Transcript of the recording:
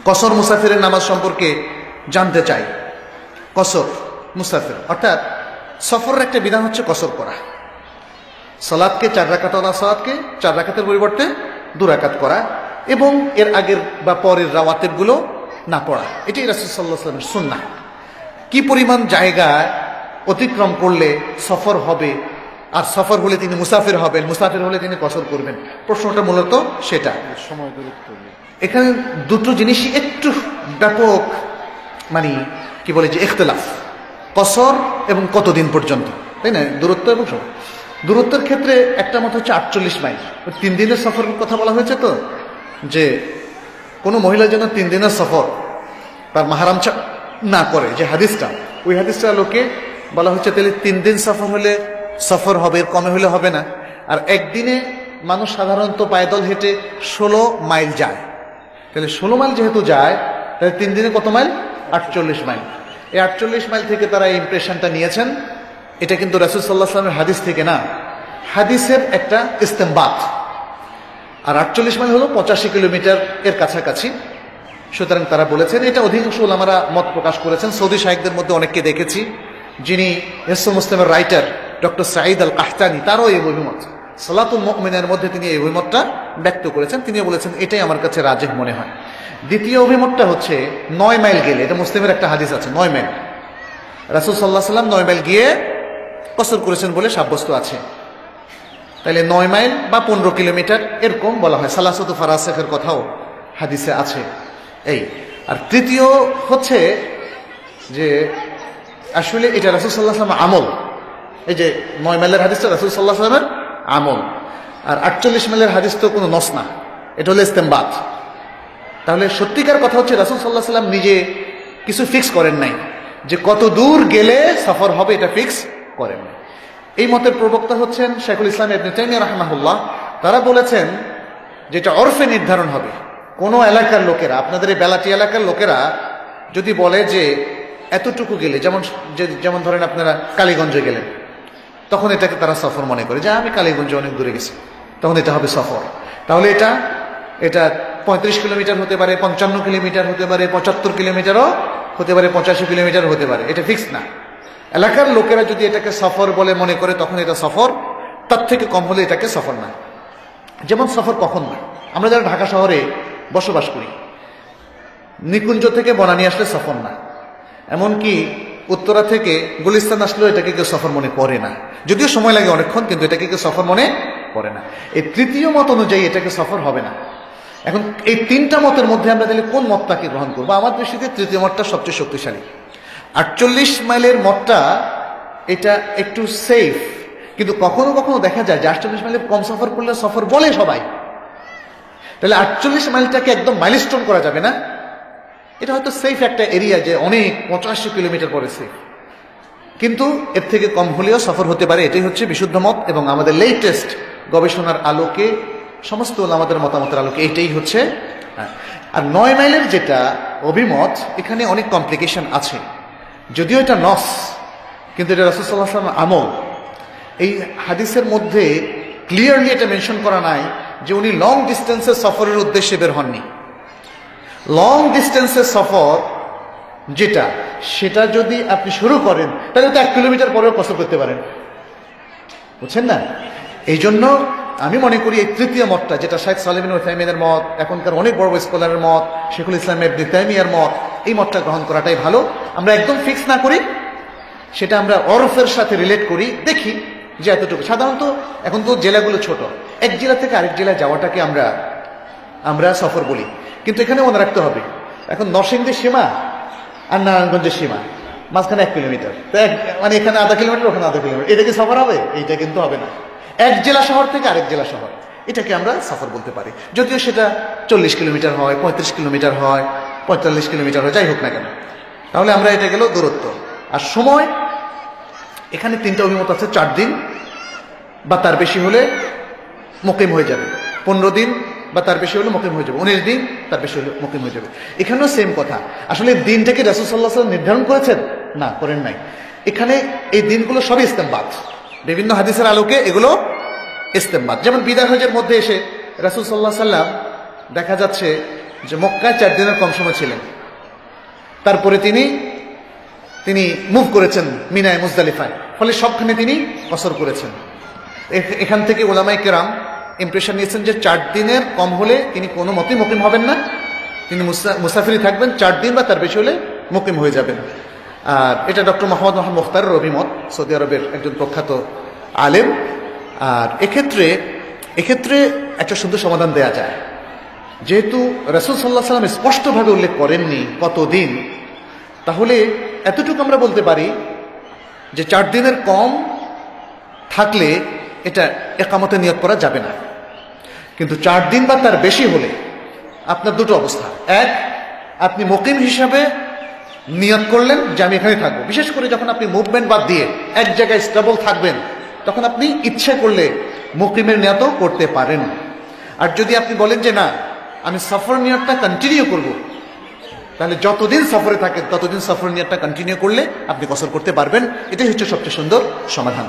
কসর মুসাফিরের নামাজ সম্পর্কে জানতে চাই। কসর মুসাফির অর্থাৎ সফরের একটা বিধান হচ্ছে কসর করা, সালাতকে 4 রাকাতওয়ালা সালাতকে 4 রাকাতের পরিবর্তে 2 রাকাত করা এবং এর আগের বা পরের রাওয়াতেবগুলো না পড়া। এটাই রাসূল সাল্লাল্লাহু আলাইহি ওয়াসাল্লামের সুন্নাহ। কি পরিমাণ জায়গা অতিক্রম করলে সফর হবে, আর সফর হলে তিনি মুসাফির হবেন, মুসাফির হলে তিনি কসর করবেন, প্রশ্নটা মূলত সেটা। সময় দূরত্ব এখানে দুটো জিনিসই একটু ব্যাপক মানে কি বলে যে ইখতিলাফ, কসর এবং কতদিন পর্যন্ত, তাই না? দূরত্ব এবং সময়। দূরত্বের ক্ষেত্রে একটা মত হচ্ছে 48 মাইল, 3 দিনের সফরের কথা বলা হয়েছে। তো যে কোনো মহিলার জন্য 3 দিনের সফর তার মাহরাম না করে, যে হাদিসটা, ওই হাদিসটা লোকে বলা হচ্ছে তাহলে 3 দিন সফর হলে সফর হবে, এর কমে হলে হবে না। আর একদিনে মানুষ সাধারণত পায়দল হেঁটে 16 মাইল যায়, তাহলে 16 মাইল যেহেতু যায় তাহলে 3 দিনে কত মাইল? 48 মাইল। এই 48 মাইল থেকে তারা এই ইমপ্রেশনটা নিয়েছেন। এটা কিন্তু রাসূল সাল্লাল্লাহু আলাইহি ওয়াসাল্লামের হাদিস থেকে না, হাদিসের একটা ইস্তেমবাত। আর 48 মাইল হলো 85 কিলোমিটার এর কাছাকাছি। সুতরাং তারা বলেছেন, এটা অধিকাংশ ওলামারা মত প্রকাশ করেছেন। সৌদি শাইখদের মধ্যে অনেককে দেখেছি, যিনি হিসনুল মুসলিমের রাইটার ডক্টর সাঈদ আল কাহতানি, তারও এই অভিমত, সালাতুল মুমিনের মধ্যে তিনি এই অভিমতটা ব্যক্ত করেছেন। তিনি বলেছেন এটাই আমার কাছে রাজিহ মনে হয়। দ্বিতীয় অভিমতটা হচ্ছে 9 মাইল গেলে, এটা মুসলিমের একটা হাদিস আছে, 9 মাইল রাসূল সাল্লাল্লাহু আলাইহি ওয়াসাল্লাম 9 মাইল গিয়ে কসর করেছেন বলে সাব্যস্ত আছে। তাহলে 9 মাইল বা 15 কিলোমিটার এরকম বলা হয়। সালাসাতু ফারাসিখের কথাও হাদিসে আছে। এই আর তৃতীয় হচ্ছে যে আসলে এটা রাসূল সাল্লাল্লাহু আলাইহি ওয়াসাল্লাম আমল, এই যে 9 মাইলের হাদিসটা রাসূল সাল্লাল্লাহু আলাইহি ওয়াসাল্লামের আমল, আর 48 মাইলের হাদিস তো কোনো নস না, এটা হলো ইস্তেমবাত। তাহলে সত্যিকার কথা হচ্ছে রাসূল সাল্লাল্লাহু আলাইহি ওয়াসাল্লাম নিজে কিছু ফিক্স করেন নাই, যে কত দূর গেলে সফর হবে এটা ফিক্স করেন নাই। এই মতের প্রবক্তা হচ্ছেন শাইখুল ইসলাম ইবনে তাইমিয়া রাহিমাহুল্লাহ। তারা বলেছেন যেটা ওরফে নির্ধারণ হবে। কোনো এলাকার লোকেরা, আপনাদের এই বেলাটি এলাকার লোকেরা যদি বলে যে এতটুকু গেলে, যেমন ধরেন আপনারা কালীগঞ্জে গেলেন, তখন এটাকে তারা সফর মনে করে, যে আমি কালীগঞ্জে অনেক দূরে গেছি, তখন এটা হবে সফর। তাহলে এটা 35 কিলোমিটার হতে পারে, 55 কিলোমিটার হতে পারে, 75 কিলোমিটারও হতে পারে, 85 কিলোমিটার হতে পারে, এটা ফিক্স না। এলাকার লোকেরা যদি এটাকে সফর বলে মনে করে তখন এটা সফর, তার থেকে কম হলে এটাকে সফর না। যেমন সফর কখন না, আমরা যারা ঢাকা শহরে বসবাস করি, নিকুঞ্জ থেকে বনানী আসলে সফর না, এমনকি উত্তরা থেকে গুলিস্তান আসলেও এটাকে কেউ সফর মনে করে না, যদিও সময় লাগে অনেকক্ষণ, কিন্তু এটাকে কেউ সফর মনে করে না। এই তৃতীয় মত অনুযায়ী এটাকে সফর হবে না। এখন এই 3টা মতের মধ্যে আমরা তাহলে কোন মতটাকে গ্রহণ করবো? আমার দৃষ্টিতে তৃতীয় মতটা সবচেয়ে শক্তিশালী। 48 মাইলের মতটা এটা একটু সেফ, কিন্তু কখনো কখনো দেখা যায় যে 48 মাইলে কম সফর করলে সফর বলে সবাই, তাহলে 48 মাইলটাকে একদম মাইলস্টোন করা যাবে না। এটা হয়তো সেফ একটা এরিয়া, যে অনেক 85 কিলোমিটার পরে সেফ, কিন্তু এর থেকে কম হলেও সফর হতে পারে। এটাই হচ্ছে বিশুদ্ধ মত, এবং আমাদের লেটেস্ট গবেষণার আলোকে, সমস্ত আমাদের মতামতের আলোকে এটাই হচ্ছে। আর 9 মাইলের যেটা অভিমত, এখানে অনেক কমপ্লিকেশন আছে। যদিও এটা নস, কিন্তু এটা রাসূল সাল্লাল্লাহু আলাইহি ওয়াসাল্লাম আমল। এই হাদিসের মধ্যে ক্লিয়ারলি এটা মেনশন করা নাই যে উনি লং ডিস্টেন্সের সফরের উদ্দেশ্যে বের হননি। লং ডিস্টেন্সের সফর যেটা, সেটা যদি আপনি শুরু করেন তাহলে তো 1 কিলোমিটার পরেও কসর করতে পারেন, বুঝছেন না? এই জন্য আমি মনে করি এই তৃতীয় মতটা, যেটা শাইখ সালেহ বিন উসাইমিনের মত, এখনকার অনেক বড় বড় স্কলারের মত, শেখুল ইসলাম ইবনে তাইমিয়ার মত, এই মতটা গ্রহণ করাটাই ভালো। আমরা একদম ফিক্স না করি, সেটা আমরা অরফের সাথে রিলেট করি, দেখি যে এতটুকু। সাধারণত এখন তো জেলাগুলো ছোট, এক জেলা থেকে আরেক জেলায় যাওয়াটাকে আমরা সফর বলি, কিন্তু এখানে মনে রাখতে হবে এখন নরসিংদীর সীমা আর নারায়ণগঞ্জের সীমা, মাঝখানে 1 কিলোমিটার, তো মানে এখানে আধা কিলোমিটার, ওখানে আধা কিলোমিটার, এটা কি সফর হবে? এইটা কিন্তু হবে না। এক জেলা শহর থেকে আরেক জেলা শহর, এটাকে আমরা সফর বলতে পারি, যদিও সেটা 40 কিলোমিটার হয়, 35 কিলোমিটার হয়, 45 কিলোমিটার হয়, যাই হোক না কেন। তাহলে আমরা এটা গেল দূরত্ব। আর সময়, এখানে 3টা অভিমত আছে। 4 দিন বা তার বেশি হলে মুকিম হয়ে যাবে, 15 দিন বা তার বেশি হলে মুকিম হয়ে যাবে, 19 দিন তার বেশি হলে মুকিম হয়ে যাবে। এখানেও সেম কথা। আসলে দিনটাকে রাসূল সাল্লাল্লাহু আলাইহি ওয়াসাল্লাম নির্ধারণ করেছেন না, করেন নাই। এখানে এই দিনগুলো সবই ইস্তেমবাত, বিভিন্ন হাদিসের আলোকে এগুলো ইস্তেমবাত। যেমন বিদায় হজের মধ্যে এসে রাসূল সাল্লাল্লাহু আলাইহি ওয়াসাল্লাম দেখা যাচ্ছে যে মক্কায় 4 দিনের কম সময় ছিলেন, তারপরে তিনি মুভ করেছেন মিনায় মুজদালিফায়, ফলে সবখানে তিনি কসর করেছেন। এখান থেকে উলামায়ে কেরাম ইমপ্রেশন নিয়েছেন যে 4 দিনের কম হলে তিনি কোনো মতেই মুকিম হবেন না, তিনি মুসাফিরি থাকবেন, 4 দিন বা তার বেশি হলে মুকিম হয়ে যাবেন। আর এটা ডক্টর মোহাম্মদ মুখতারের অভিমত, সৌদি আরবের একজন প্রখ্যাত আলেম। আর এক্ষেত্রে একটা সুন্দর সমাধান দেয়া যায়, যেহেতু রাসূল সাল্লাল্লাহু আলাইহি ওয়াসাল্লাম স্পষ্টভাবে উল্লেখ করেননি কতদিন, তাহলে এতটুকু আমরা বলতে পারি যে 4 দিনের কম থাকলে এটা ইকামতে নিয়ত করা যাবে না। কিন্তু 4 দিন বা তার বেশি হলে আপনার দুটো অবস্থা, এক, আপনি মুকিম হিসাবে নিয়ত করলেন যে আমি এখানে থাকবো, বিশেষ করে যখন আপনি মুভমেন্ট বাদ দিয়ে এক জায়গায় স্টেবল থাকবেন, তখন আপনি ইচ্ছে করলে মুকিমের নিয়তও করতে পারেন। আর যদি আপনি বলেন যে না, আমি সফর নিয়তটা কন্টিনিউ করব, তাহলে যতদিন সফরে থাকেন ততদিন সফর নিয়তটা কন্টিনিউ করলে আপনি কসর করতে পারবেন। এটাই হচ্ছে সবচেয়ে সুন্দর সমাধান।